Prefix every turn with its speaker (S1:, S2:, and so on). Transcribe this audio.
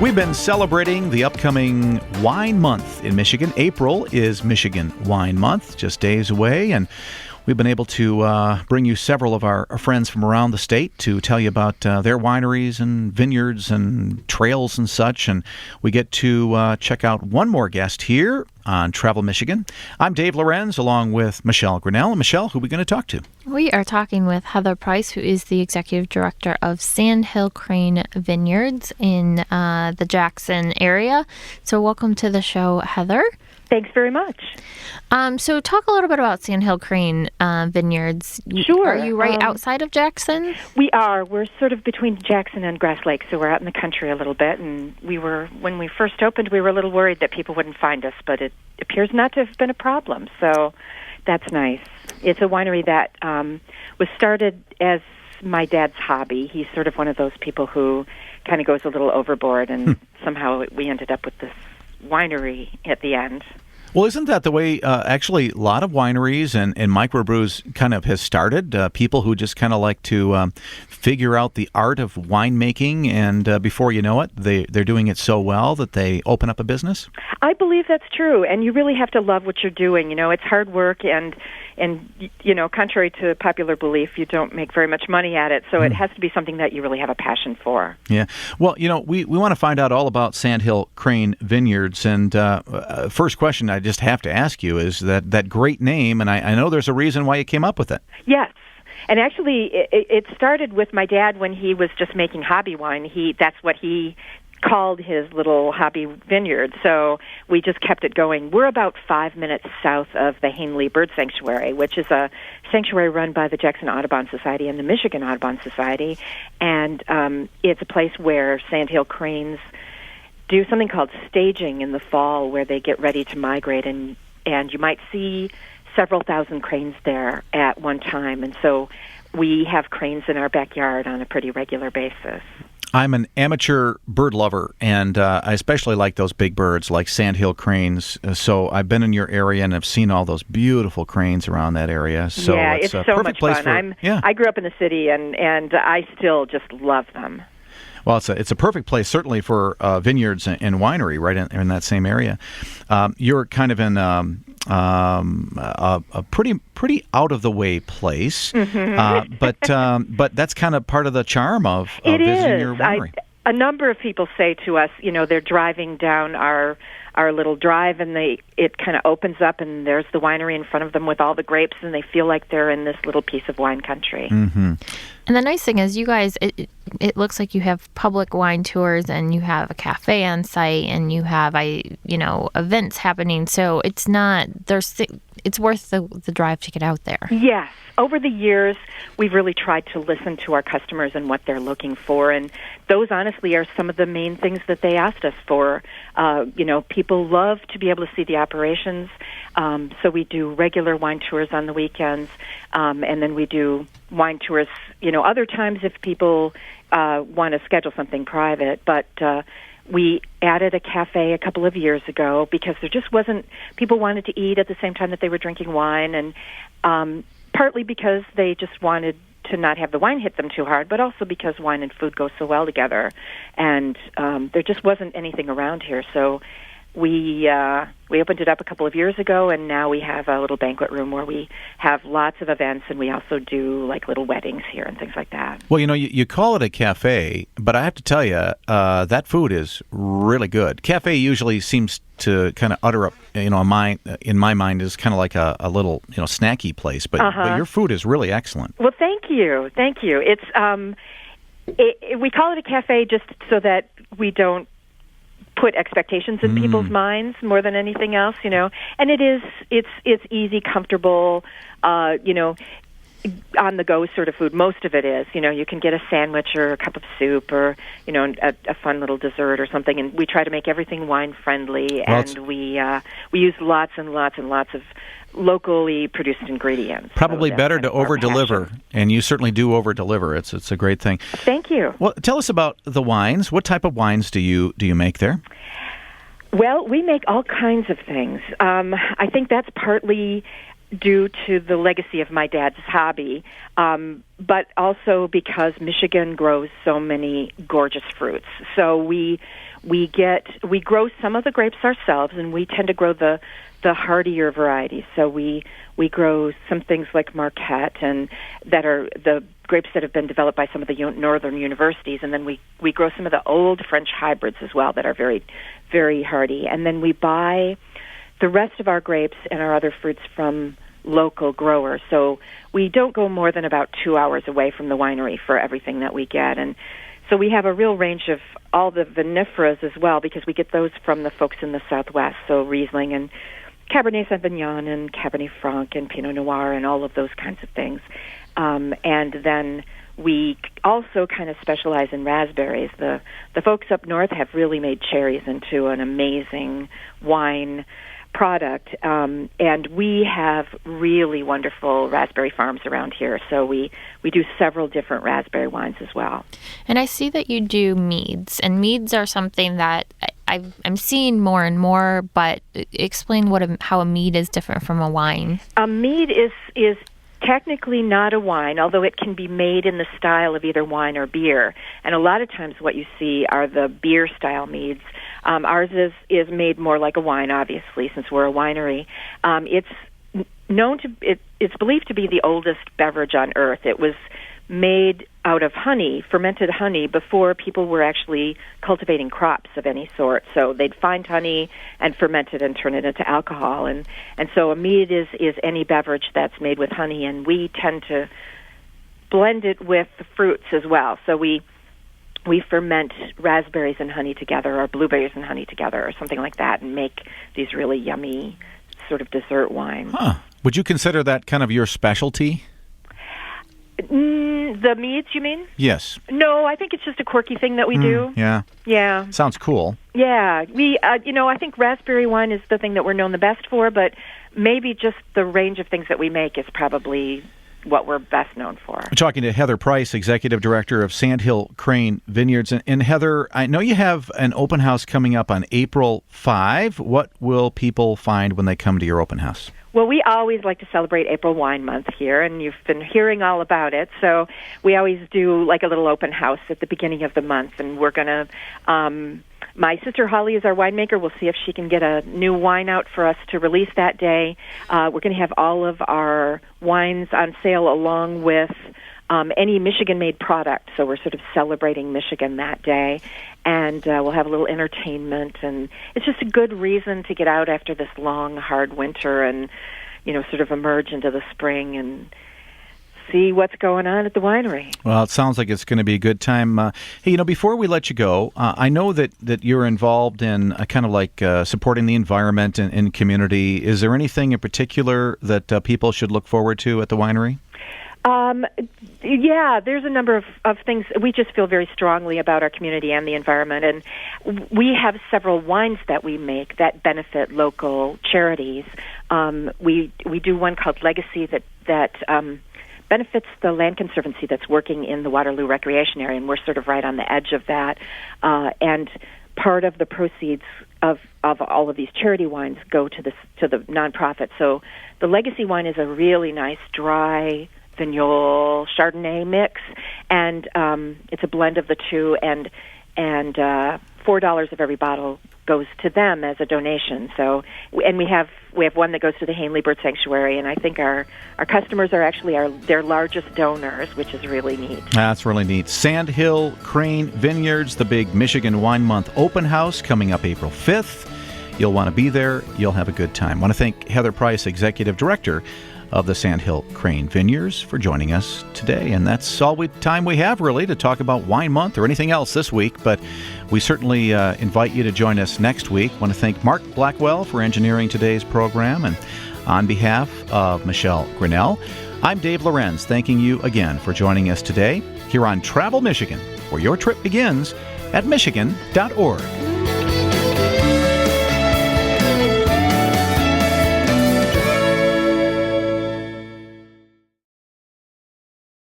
S1: We've been celebrating the upcoming wine month in Michigan. April is Michigan Wine Month, just days away, and we've been able to bring you several of our friends from around the state to tell you about their wineries and vineyards and trails and such, and we get to check out one more guest here on Travel Michigan. I'm Dave Lorenz, along with Michelle Grinnell. And Michelle, who are we going to talk to?
S2: We are talking with Heather Price, who is the Executive Director of Sandhill Crane Vineyards in the Jackson area. So welcome to the show, Heather.
S3: Thanks very much.
S2: So talk a little bit about Sandhill Crane Vineyards.
S3: Sure.
S2: Are you right outside of Jackson?
S3: We are. We're sort of between Jackson and Grass Lake, so we're out in the country a little bit. And when we first opened, we were a little worried that people wouldn't find us, but it appears not to have been a problem. So that's nice. It's a winery that was started as my dad's hobby. He's sort of one of those people who kind of goes a little overboard, and somehow we ended up with this winery at the end.
S1: Well, isn't that the way, actually, a lot of wineries and microbrews kind of has started? People who just kind of like to figure out the art of winemaking, and before you know it, they're doing it so well that they open up a business? I
S3: believe that's true, and you really have to love what you're doing. You know, it's hard work, and you know, contrary to popular belief, you don't make very much money at it, so it has to be something that you really have a passion for.
S1: Yeah. Well, you know, we want to find out all about Sandhill Crane Vineyards, and first question I just have to ask you is that great name, and I know there's a reason why you came up with it.
S3: Yes. And actually, it started with my dad when he was just making hobby wine. That's what he called his little hobby vineyard, so we just kept it going. We're about 5 minutes south of the Hanley Bird Sanctuary, which is a sanctuary run by the Jackson Audubon Society and the Michigan Audubon Society, and it's a place where sandhill cranes do something called staging in the fall, where they get ready to migrate, and you might see several thousand cranes there at one time, and so we have cranes in our backyard on a pretty regular basis.
S1: I'm an amateur bird lover, and I especially like those big birds like sandhill cranes. So I've been in your area and I've seen all those beautiful cranes around that area. So
S3: yeah, it's
S1: a
S3: so
S1: perfect
S3: much
S1: place
S3: fun.
S1: for,
S3: I grew up in the city, and I still just love them.
S1: Well, it's a perfect place, certainly for vineyards and winery, right in that same area. You're kind of in a pretty out of the way place, but that's kind of part of the charm of visiting your winery.
S3: A number of people say to us, you know, they're driving down our little drive, and it kind of opens up, and there's the winery in front of them with all the grapes, and they feel like they're in this little piece of wine country.
S1: Mm-hmm.
S2: And the nice thing is, you guys, it looks like you have public wine tours, and you have a cafe on site, and you have events happening. So it's worth the drive to get out there.
S3: Yes. Over the years, we've really tried to listen to our customers and what they're looking for, and those honestly are some of the main things that they asked us for. People love to be able to see the operations, so we do regular wine tours on the weekends, and then we do wine tours, other times if people want to schedule something private, but we added a cafe a couple of years ago because there just wasn't, people wanted to eat at the same time that they were drinking wine, and partly because they just wanted to not have the wine hit them too hard, but also because wine and food go so well together, and there just wasn't anything around here, so we opened it up a couple of years ago, and now we have a little banquet room where we have lots of events, and we also do like little weddings here and things like that.
S1: Well, you call it a cafe, but I have to tell you, that food is really good. Cafe usually seems to kind of utter up, in my mind, is kind of like a little, snacky place, but your food is really excellent.
S3: Well, thank you. It's we call it a cafe just so that we don't put expectations in people's minds more than anything else, and it's easy, comfortable, on the go sort of food. Most of it is, you can get a sandwich or a cup of soup or, a fun little dessert or something, and we try to make everything wine friendly, and we use lots and lots and lots of locally produced ingredients.
S1: Probably better to over-deliver, and you certainly do over-deliver. It's a great thing.
S3: Thank you.
S1: Well, tell us about the wines. What type of wines do you make there?
S3: Well, we make all kinds of things. I think that's partly due to the legacy of my dad's hobby, but also because Michigan grows so many gorgeous fruits. So we We grow some of the grapes ourselves, and we tend to grow the hardier varieties. So we grow some things like Marquette, and that are the grapes that have been developed by some of the northern universities, and then we grow some of the old French hybrids as well that are very, very hardy. And then we buy the rest of our grapes and our other fruits from local growers. So we don't go more than about 2 hours away from the winery for everything that we get. And so we have a real range of all the vinifera as well, because we get those from the folks in the Southwest, so Riesling and Cabernet Sauvignon and Cabernet Franc and Pinot Noir and all of those kinds of things. And then we also kind of specialize in raspberries. The folks up north have really made cherries into an amazing wine product, and we have really wonderful raspberry farms around here, so we do several different raspberry wines as well.
S2: And I see that you do meads, and meads are something that I'm seeing more and more, but explain how a mead is different from a wine. A
S3: mead is technically not a wine, although it can be made in the style of either wine or beer. And a lot of times what you see are the beer-style meads. Ours is made more like a wine, obviously, since we're a winery. It's believed to be the oldest beverage on earth. It was made out of honey, fermented honey, before people were actually cultivating crops of any sort. So they'd find honey and ferment it and turn it into alcohol. And so a mead is any beverage that's made with honey, and we tend to blend it with the fruits as well. So we ferment raspberries and honey together, or blueberries and honey together, or something like that, and make these really yummy sort of dessert wines.
S1: Huh. Would you consider that kind of your specialty?
S3: The meads, you mean?
S1: Yes.
S3: No, I think it's just a quirky thing that we do.
S1: Yeah.
S3: Yeah.
S1: Sounds cool.
S3: Yeah. We, I think raspberry wine is the thing that we're known the best for, but maybe just the range of things that we make is probably what we're best known for.
S1: We're talking to Heather Price, Executive Director of Sandhill Crane Vineyards. And Heather, I know you have an open house coming up on April 5. What will people find when they come to your open house?
S3: Well, we always like to celebrate April Wine Month here, and you've been hearing all about it. So we always do like a little open house at the beginning of the month, and we're going to... my sister Holly is our winemaker. We'll see if she can get a new wine out for us to release that day. We're going to have all of our wines on sale along with any Michigan-made product. So we're sort of celebrating Michigan that day. And we'll have a little entertainment. And it's just a good reason to get out after this long, hard winter and, sort of emerge into the spring and see what's going on at the winery.
S1: Well, it sounds like it's going to be a good time. Hey, before we let you go, I know that you're involved in kind of like supporting the environment and community. Is there anything in particular that people should look forward to at the winery?
S3: Yeah, there's a number of things. We just feel very strongly about our community and the environment, and we have several wines that we make that benefit local charities. We do one called Legacy that benefits the Land Conservancy that's working in the Waterloo Recreation Area, and we're sort of right on the edge of that. And part of the proceeds of all of these charity wines go to the nonprofit. So the Legacy wine is a really nice dry Vignole Chardonnay mix, and it's a blend of the two, and $4 of every bottle goes to them as a donation. So, and we have one that goes to the Hanley Bird Sanctuary, and I think our customers are actually their largest donors, which is really neat.
S1: That's really neat. Sandhill Crane Vineyards, the big Michigan Wine Month open house coming up April 5th. You'll want to be there. You'll have a good time. I want to thank Heather Price, Executive Director of the Sandhill Crane Vineyards, for joining us today. And that's all time we have, really, to talk about Wine Month or anything else this week. But we certainly invite you to join us next week. I want to thank Mark Blackwell for engineering today's program. And on behalf of Michelle Grinnell, I'm Dave Lorenz, thanking you again for joining us today here on Travel Michigan, where your trip begins at Michigan.org.